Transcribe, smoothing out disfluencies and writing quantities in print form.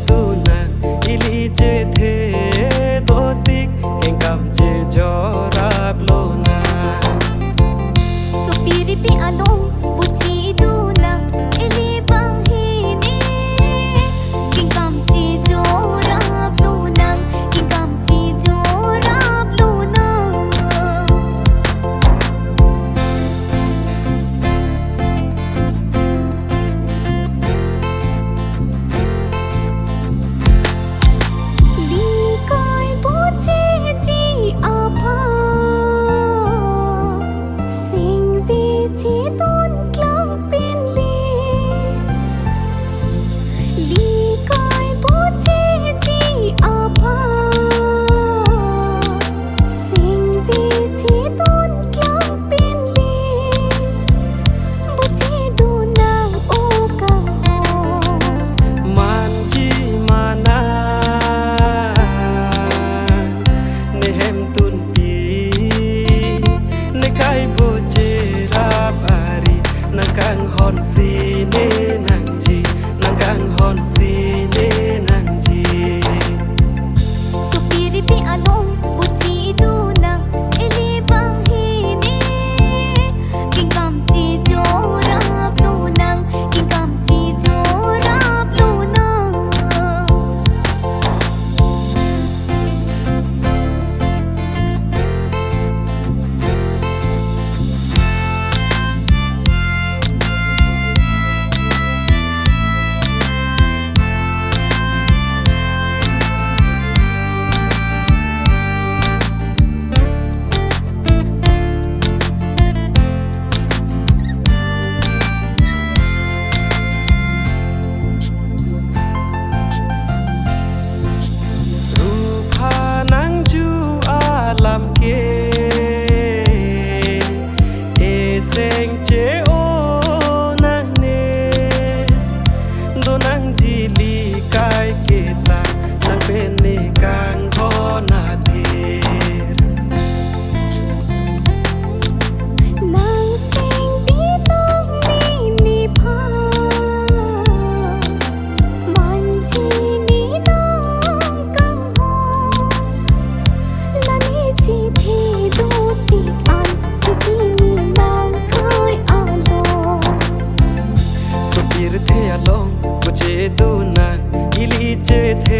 tu nàng ili che the do tik keng kam che jo rap lo na supiri pi along buchi tu na ili bang hi ne keng kam che jo rap lo na keng kam che jo rap lo na kang hon si ne nang ji nang kang hon si ne nang ji supiri pi along buchi du na ili bang hi ne king kam chi jo rap lu nang king kam chi jo rap lu nang seng che o nang ne do nang ji li kai ke ta nang ben ne kang ho na thir nang sing pi nang ni pha man chi ni nang kang ho la ni chi thi du ti an chi ni supir the along buche tu nang ili che the